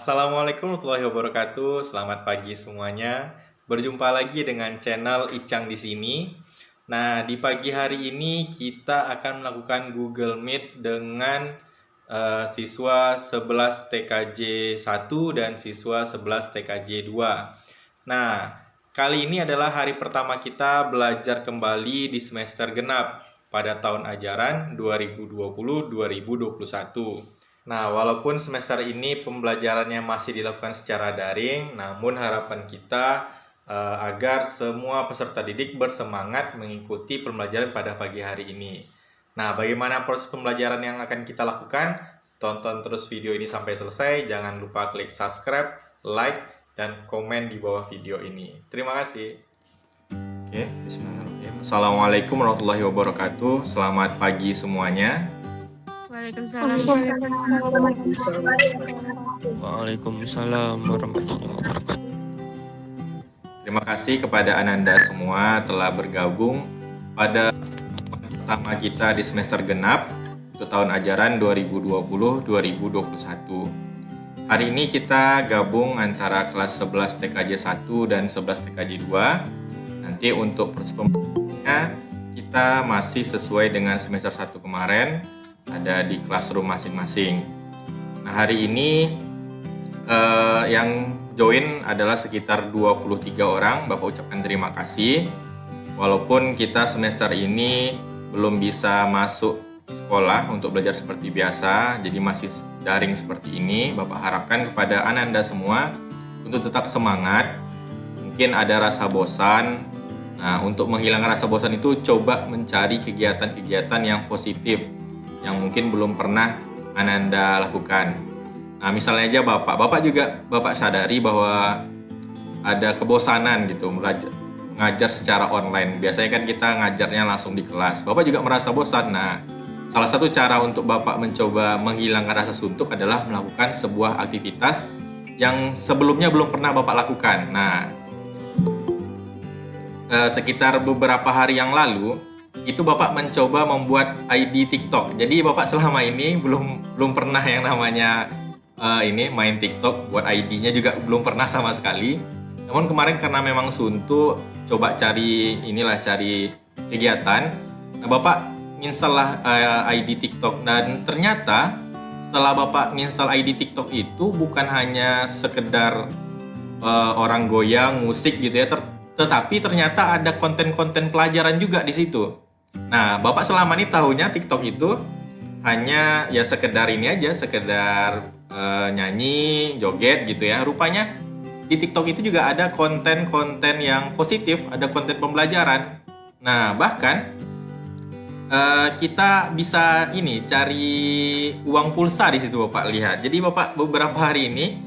Assalamualaikum warahmatullahi wabarakatuh. Selamat pagi semuanya. Berjumpa lagi dengan channel Icang di sini. Nah, di pagi hari ini kita akan melakukan Google Meet dengan siswa 11 TKJ 1 dan siswa 11 TKJ 2. Nah, kali ini adalah hari pertama kita belajar kembali di semester genap pada tahun ajaran 2020-2021. Nah, walaupun semester ini pembelajarannya masih dilakukan secara daring, namun harapan kita agar semua peserta didik bersemangat mengikuti pembelajaran pada pagi hari ini. Nah, bagaimana proses pembelajaran yang akan kita lakukan? Tonton terus video ini sampai selesai. Jangan lupa klik subscribe, like, dan komen di bawah video ini. Terima kasih. Oke, bismillahirrahmanirrahim. Assalamualaikum warahmatullahi wabarakatuh. Selamat pagi semuanya. Waalaikumsalam. Waalaikumsalam warahmatullahi wabarakatuh. Terima kasih kepada Ananda semua telah bergabung pada pertama kita di semester genap untuk tahun ajaran 2020-2021. Hari ini kita gabung antara kelas 11 TKJ 1 dan 11 TKJ 2. Nanti untuk proses pembelajarannya kita masih sesuai dengan semester 1 kemarin, ada di classroom masing-masing. Nah, hari ini yang join adalah sekitar 23 orang. Bapak ucapkan terima kasih. Walaupun kita semester ini belum bisa masuk sekolah untuk belajar seperti biasa, jadi masih daring seperti ini, Bapak harapkan kepada Ananda semua untuk tetap semangat. Mungkin ada rasa bosan. Nah, untuk menghilangkan rasa bosan itu coba mencari kegiatan-kegiatan yang positif yang mungkin belum pernah Ananda lakukan. Nah, misalnya aja Bapak sadari bahwa ada kebosanan gitu ngajar secara online. Biasanya kan kita ngajarnya langsung di kelas. Bapak juga merasa bosan. Nah, salah satu cara untuk Bapak mencoba menghilangkan rasa suntuk adalah melakukan sebuah aktivitas yang sebelumnya belum pernah Bapak lakukan. Nah, sekitar beberapa hari yang lalu itu Bapak mencoba membuat ID TikTok. Jadi Bapak selama ini belum pernah yang namanya main TikTok, buat ID-nya juga belum pernah sama sekali. Namun kemarin karena memang suntuk, coba cari kegiatan. Nah, Bapak install ID TikTok, dan ternyata setelah Bapak install ID TikTok itu bukan hanya sekedar orang goyang musik gitu ya, tetapi ternyata ada konten-konten pelajaran juga di situ. Nah, Bapak selama ini tahunya TikTok itu hanya ya sekedar nyanyi, joget gitu ya. Rupanya di TikTok itu juga ada konten-konten yang positif, ada konten pembelajaran. Nah, bahkan kita bisa cari uang pulsa di situ Bapak lihat. Jadi Bapak beberapa hari ini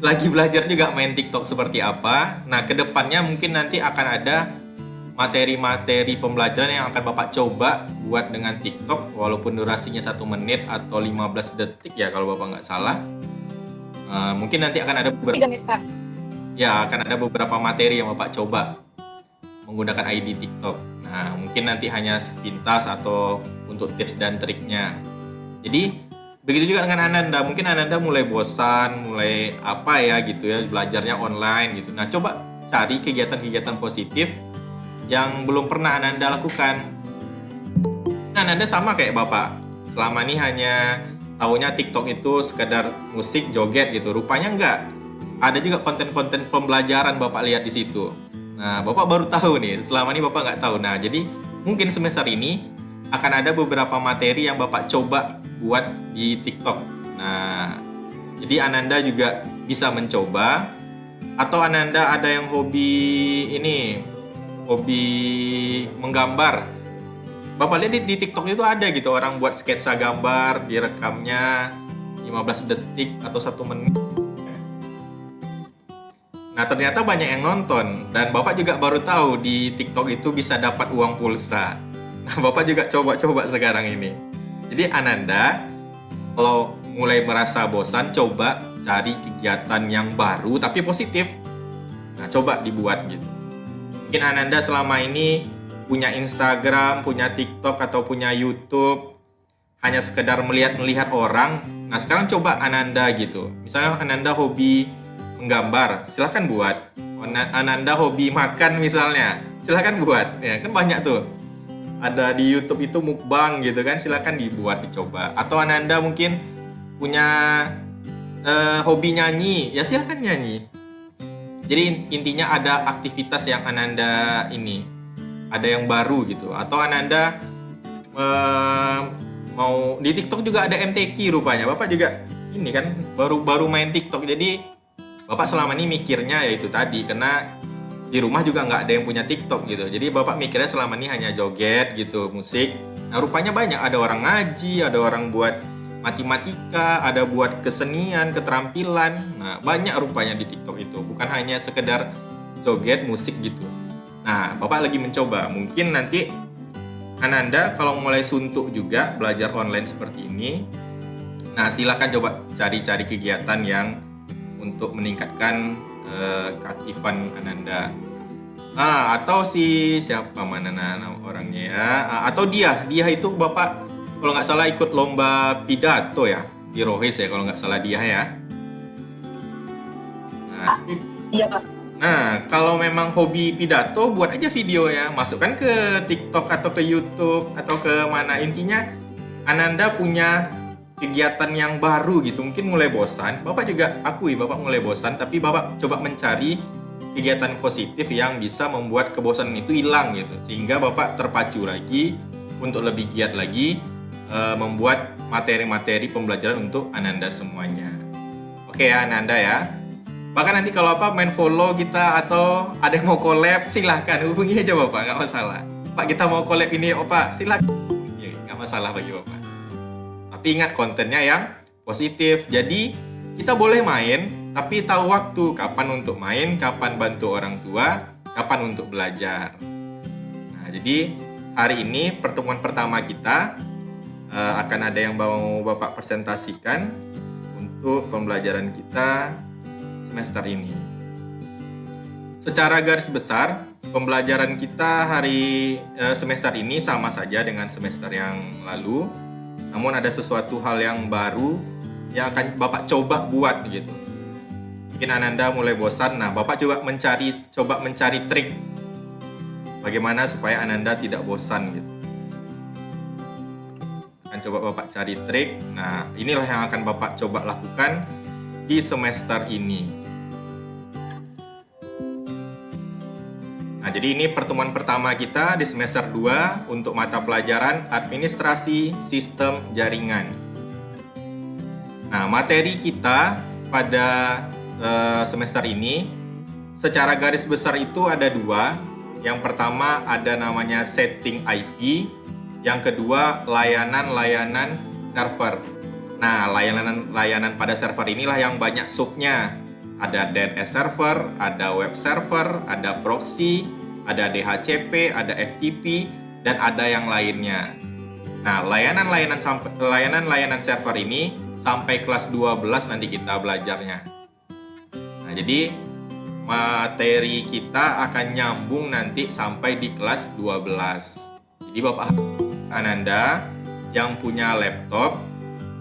lagi belajar juga main TikTok seperti apa. Nah, kedepannya mungkin nanti akan ada materi-materi pembelajaran yang akan Bapak coba buat dengan TikTok, walaupun durasinya 1 menit atau 15 detik ya kalau Bapak nggak salah. Mungkin nanti akan ada beberapa materi yang Bapak coba menggunakan ID TikTok. Nah, mungkin nanti hanya sepintas atau untuk tips dan triknya. Jadi begitu juga dengan Ananda. Mungkin Ananda mulai bosan, mulai belajarnya online gitu. Nah, coba cari kegiatan-kegiatan positif yang belum pernah Ananda lakukan. Nah, Ananda sama kayak Bapak. Selama ini hanya taunya TikTok itu sekedar musik, joget gitu. Rupanya enggak. Ada juga konten-konten pembelajaran Bapak lihat di situ. Nah, Bapak baru tahu nih. Selama ini Bapak nggak tahu. Nah, jadi mungkin semester ini akan ada beberapa materi yang Bapak coba buat di TikTok. Nah, jadi Ananda juga bisa mencoba. Atau Ananda ada yang hobi menggambar. Bapak lihat di TikTok itu ada gitu orang buat sketsa gambar, direkamnya 15 detik atau 1 menit. Nah, ternyata banyak yang nonton, dan Bapak juga baru tahu di TikTok itu bisa dapat uang pulsa. Nah, Bapak juga coba-coba sekarang ini. Jadi Ananda kalau mulai merasa bosan, coba cari kegiatan yang baru tapi positif. Nah, coba dibuat gitu. Mungkin Ananda selama ini punya Instagram, punya TikTok, atau punya YouTube. hanya sekedar melihat orang. Nah, sekarang coba Ananda gitu. Misalnya Ananda hobi menggambar, silahkan buat. Ananda hobi makan misalnya, silahkan buat. Ya, kan banyak tuh. Ada di YouTube itu mukbang gitu kan, silahkan dibuat, dicoba. Atau Ananda mungkin punya hobi nyanyi, ya silahkan nyanyi. Jadi intinya ada aktivitas yang Ananda ini, ada yang baru gitu. Atau Ananda mau di TikTok juga ada MTQ rupanya. Bapak juga ini kan baru main TikTok. Jadi Bapak selama ini mikirnya ya itu tadi, karena di rumah juga nggak ada yang punya TikTok gitu. Jadi Bapak mikirnya selama ini hanya joget gitu, musik. Nah, rupanya banyak, ada orang ngaji, ada orang buat matematika, ada buat kesenian, keterampilan. Nah, banyak rupanya di TikTok itu, bukan hanya sekedar joget, musik gitu. Nah, Bapak lagi mencoba. Mungkin nanti Ananda kalau mulai suntuk juga belajar online seperti ini, nah silakan coba cari-cari kegiatan yang untuk meningkatkan keaktifan Ananda. Atau siapa mana nama orangnya ya? Atau dia itu Bapak kalau nggak salah ikut lomba pidato ya di Rohis ya, kalau nggak salah dia ya. Iya, Pak. Nah, kalau memang hobi pidato, buat aja videonya, masukkan ke TikTok atau ke YouTube atau ke mana. Intinya Ananda punya kegiatan yang baru gitu. Mungkin mulai bosan, Bapak juga akui Bapak mulai bosan, tapi Bapak coba mencari kegiatan positif yang bisa membuat kebosanan itu hilang gitu. Sehingga Bapak terpacu lagi untuk lebih giat lagi membuat materi-materi pembelajaran untuk Ananda semuanya. Oke ya Ananda ya. Bahkan nanti kalau apa main follow kita atau ada yang mau collab, silahkan hubungi aja Bapak, nggak masalah. Pak kita mau collab ini Pak, silahkan. Ya, nggak masalah bagi Bapak. Tapi ingat kontennya yang positif. Jadi kita boleh main, tapi tahu waktu kapan untuk main, kapan bantu orang tua, kapan untuk belajar. Nah, jadi hari ini pertemuan pertama kita akan ada yang mau Bapak presentasikan untuk pembelajaran kita semester ini. Secara garis besar, pembelajaran kita hari semester ini sama saja dengan semester yang lalu. Namun ada sesuatu hal yang baru yang akan Bapak coba buat gitu. Mungkin Ananda mulai bosan, nah Bapak coba mencari trik bagaimana supaya Ananda tidak bosan gitu. Akan coba Bapak cari trik. Nah, inilah yang akan Bapak coba lakukan di semester ini. Nah, jadi ini pertemuan pertama kita di semester 2 untuk mata pelajaran Administrasi Sistem Jaringan. Nah, materi kita pada semester ini secara garis besar itu ada 2. Yang pertama ada namanya setting IP, yang kedua layanan-layanan server. Nah, layanan pada server inilah yang banyak subnya. Ada DNS server, ada web server, ada proxy, ada DHCP, ada FTP, dan ada yang lainnya. Nah, layanan-layanan server ini sampai kelas 12 nanti kita belajarnya. Nah, jadi materi kita akan nyambung nanti sampai di kelas 12. Jadi Bapak Ananda yang punya laptop,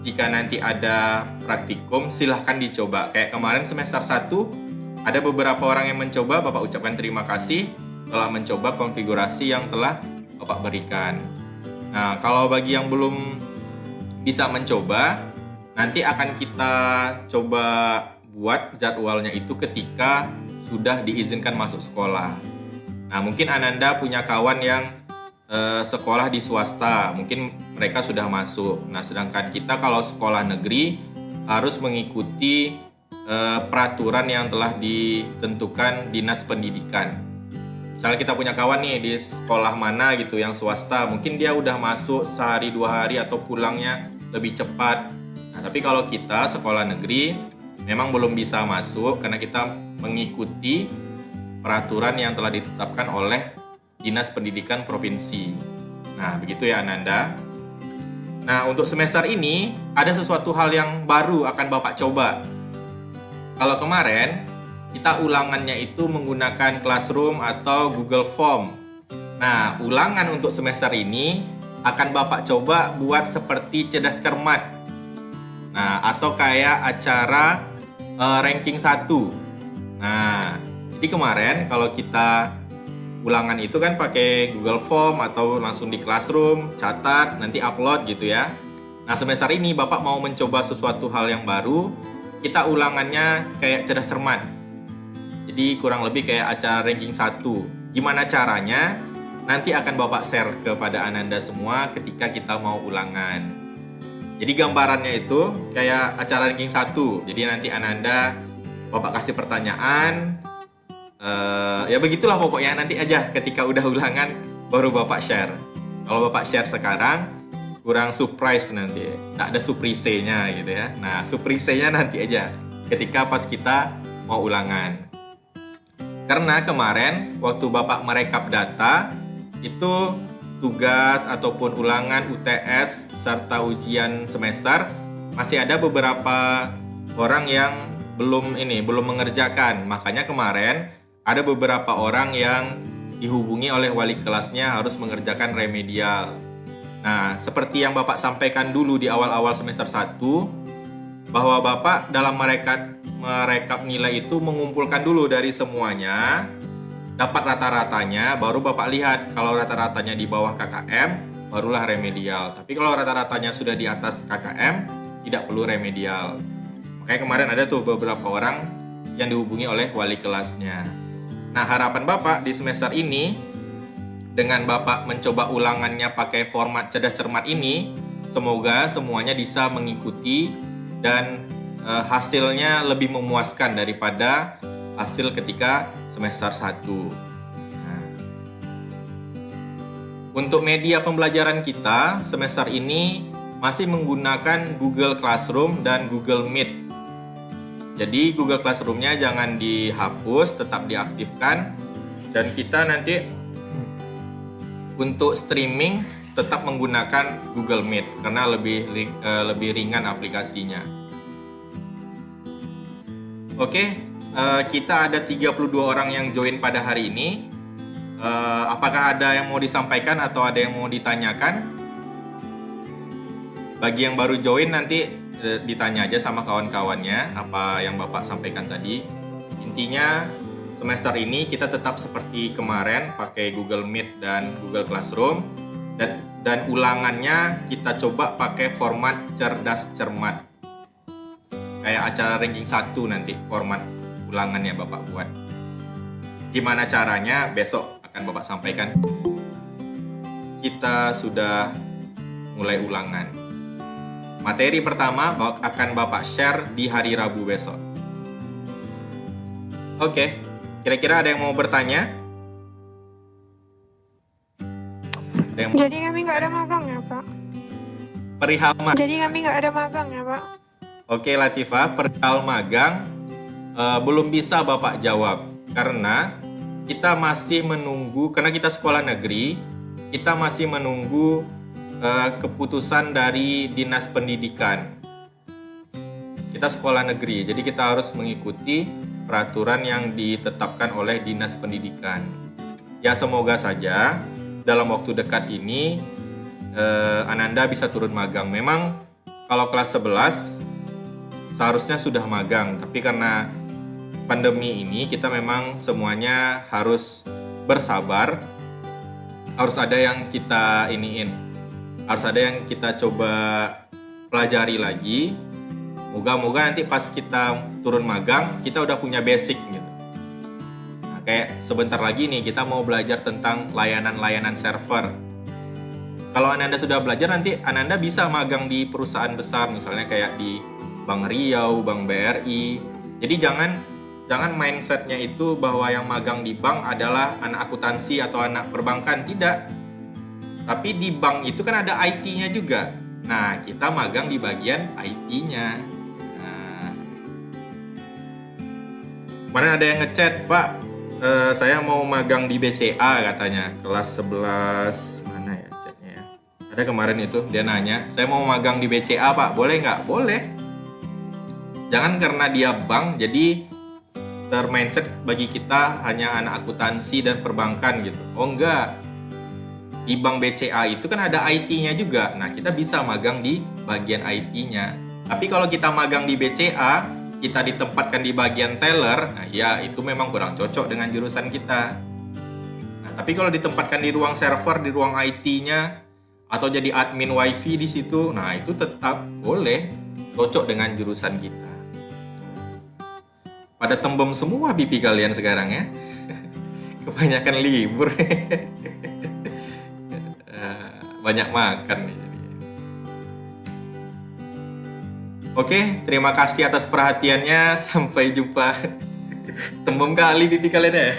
jika nanti ada praktikum, silahkan dicoba. Kayak kemarin semester 1, ada beberapa orang yang mencoba, Bapak ucapkan terima kasih telah mencoba konfigurasi yang telah Bapak berikan. Nah, kalau bagi yang belum bisa mencoba, nanti akan kita coba buat jadwalnya itu ketika sudah diizinkan masuk sekolah. Nah, mungkin Ananda punya kawan yang sekolah di swasta, mungkin mereka sudah masuk. Nah, sedangkan kita kalau sekolah negeri harus mengikuti peraturan yang telah ditentukan Dinas Pendidikan. Misalnya kita punya kawan nih di sekolah mana gitu yang swasta, mungkin dia udah masuk sehari 2 hari atau pulangnya lebih cepat. Nah, tapi kalau kita sekolah negeri memang belum bisa masuk karena kita mengikuti peraturan yang telah ditetapkan oleh Dinas Pendidikan Provinsi. Nah, begitu ya Ananda. Nah, untuk semester ini ada sesuatu hal yang baru akan Bapak coba. Kalau kemarin kita ulangannya itu menggunakan Classroom atau Google Form. Nah, ulangan untuk semester ini akan Bapak coba buat seperti cerdas cermat. Nah, atau kayak acara ranking 1. Nah, jadi kemarin kalau kita ulangan itu kan pakai Google Form atau langsung di Classroom, catat, nanti upload gitu ya. Nah, semester ini Bapak mau mencoba sesuatu hal yang baru, kita ulangannya kayak cerdas cermat. Jadi kurang lebih kayak acara ranking 1. Gimana caranya? Nanti akan Bapak share kepada Ananda semua ketika kita mau ulangan. Jadi gambarannya itu kayak acara ranking 1. Jadi nanti Ananda Bapak kasih pertanyaan. Ya begitulah pokoknya, nanti aja ketika udah ulangan baru Bapak share. Kalau Bapak share sekarang kurang surprise nanti. Nggak ada surprise-nya gitu ya. Nah, surprise-nya nanti aja ketika pas kita mau ulangan. Karena kemarin waktu Bapak merekap data, itu tugas ataupun ulangan UTS serta ujian semester masih ada beberapa orang yang belum mengerjakan. Makanya kemarin ada beberapa orang yang dihubungi oleh wali kelasnya harus mengerjakan remedial. Nah, seperti yang Bapak sampaikan dulu di awal-awal semester 1, bahwa Bapak dalam merekap nilai itu mengumpulkan dulu dari semuanya, dapat rata-ratanya, baru Bapak lihat kalau rata-ratanya di bawah KKM, barulah remedial. Tapi kalau rata-ratanya sudah di atas KKM, tidak perlu remedial. Makanya kemarin ada tuh beberapa orang yang dihubungi oleh wali kelasnya. Nah, harapan Bapak di semester ini, dengan Bapak mencoba ulangannya pakai format cerdas cermat ini, semoga semuanya bisa mengikuti dan hasilnya lebih memuaskan daripada hasil ketika semester 1. Nah, untuk media pembelajaran kita semester ini masih menggunakan Google Classroom dan Google Meet. Jadi Google Classroom-nya jangan dihapus, tetap diaktifkan. Dan kita nanti untuk streaming tetap menggunakan Google Meet karena lebih ringan aplikasinya. Oke. Kita ada 32 orang yang join pada hari ini. Apakah ada yang mau disampaikan atau ada yang mau ditanyakan? Bagi yang baru join nanti ditanya aja sama kawan-kawannya apa yang Bapak sampaikan tadi. Intinya semester ini kita tetap seperti kemarin pakai Google Meet dan Google Classroom, dan ulangannya kita coba pakai format cerdas cermat. Kayak acara ranking 1 nanti format ulangannya Bapak buat. Gimana caranya besok akan Bapak sampaikan. Kita sudah mulai ulangan. Materi pertama akan Bapak share di hari Rabu besok. Oke, kira-kira ada yang mau bertanya? Jadi kami nggak ada magang ya, Pak? Perihal magang. Jadi kami nggak ada magang ya, Pak? Oke Latifah, perihal magang belum bisa Bapak jawab karena kita masih menunggu, karena kita sekolah negeri, kita masih menunggu keputusan dari Dinas Pendidikan. Kita sekolah negeri, jadi kita harus mengikuti peraturan yang ditetapkan oleh Dinas Pendidikan. Ya semoga saja dalam waktu dekat ini Ananda bisa turun magang. Memang kalau kelas 11 seharusnya sudah magang, tapi karena pandemi ini kita memang semuanya harus bersabar. Harus ada yang kita harus ada yang kita coba pelajari lagi. Moga-moga nanti pas kita turun magang kita udah punya basic gitu. Nah, kayak sebentar lagi nih kita mau belajar tentang layanan-layanan server. Kalau Ananda sudah belajar, nanti Ananda bisa magang di perusahaan besar, misalnya kayak di Bank Riau, Bank BRI. Jadi jangan mindsetnya itu bahwa yang magang di bank adalah anak akuntansi atau anak perbankan. Tidak. Tapi di bank itu kan ada IT-nya juga. Nah, kita magang di bagian IT-nya. Nah, kemarin ada yang ngechat, Pak, saya mau magang di BCA katanya, kelas 11. Mana ya chatnya ya? Ada kemarin itu, dia nanya, saya mau magang di BCA, Pak, boleh nggak? Boleh. Jangan karena dia bank, jadi mindset bagi kita hanya anak akuntansi dan perbankan gitu. Oh enggak. di Bank BCA itu kan ada IT-nya juga. Nah, kita bisa magang di bagian IT-nya. Tapi kalau kita magang di BCA, kita ditempatkan di bagian teller, nah ya itu memang kurang cocok dengan jurusan kita. Nah, tapi kalau ditempatkan di ruang server, di ruang IT-nya, atau jadi admin WiFi di situ, nah itu tetap boleh cocok dengan jurusan kita. Pada tembem semua pipi kalian sekarang ya. Kebanyakan libur. Banyak makan nih. Oke, terima kasih atas perhatiannya. Sampai jumpa. Tembem kali pipi kalian ya.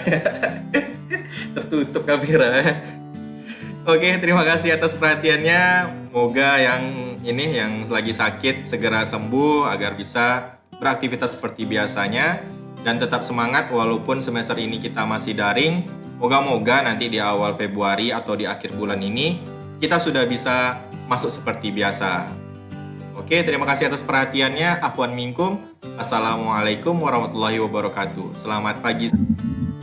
Tertutup kamera. Oke, terima kasih atas perhatiannya. Moga yang lagi sakit segera sembuh agar bisa beraktivitas seperti biasanya dan tetap semangat walaupun semester ini kita masih daring. Moga-moga nanti di awal Februari atau di akhir bulan ini kita sudah bisa masuk seperti biasa. Oke, terima kasih atas perhatiannya. Afwan minkum. Assalamualaikum warahmatullahi wabarakatuh. Selamat pagi.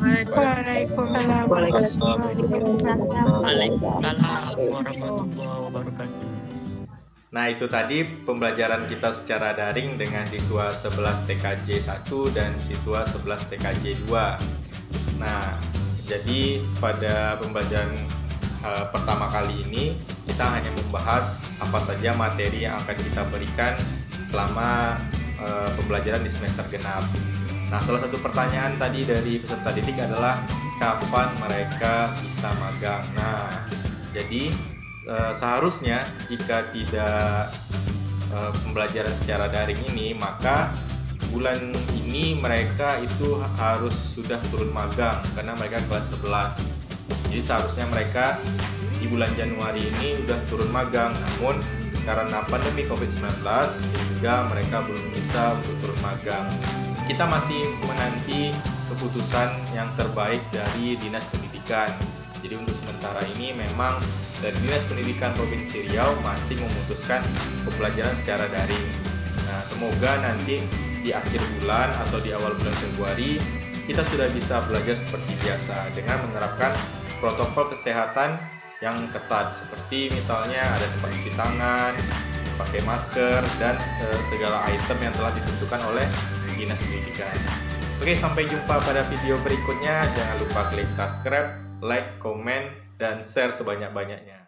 Waalaikumsalam. Waalaikumsalam warahmatullahi wabarakatuh. Nah, itu tadi pembelajaran kita secara daring dengan siswa 11 TKJ 1 dan siswa 11 TKJ 2. Nah, jadi pada pembelajaran pertama kali ini kita hanya membahas apa saja materi yang akan kita berikan selama pembelajaran di semester genap. Nah, salah satu pertanyaan tadi dari peserta didik adalah kapan mereka bisa magang. Nah, jadi seharusnya jika tidak pembelajaran secara daring ini, maka bulan ini mereka itu harus sudah turun magang karena mereka kelas 11. Jadi seharusnya mereka di bulan Januari ini sudah turun magang, namun karena pandemi COVID-19 sehingga mereka belum bisa untuk turun magang. Kita masih menanti keputusan yang terbaik dari Dinas Pendidikan. Jadi untuk sementara ini memang dari Dinas Pendidikan Provinsi Riau masih memutuskan pembelajaran secara daring. Nah, semoga nanti di akhir bulan atau di awal bulan Februari kita sudah bisa belajar seperti biasa dengan menerapkan protokol kesehatan yang ketat, seperti misalnya ada tempat cuci tangan, pakai masker, dan segala item yang telah ditentukan oleh Dinas Pendidikan. Oke, sampai jumpa pada video berikutnya. Jangan lupa klik subscribe, like, komen, dan share sebanyak-banyaknya.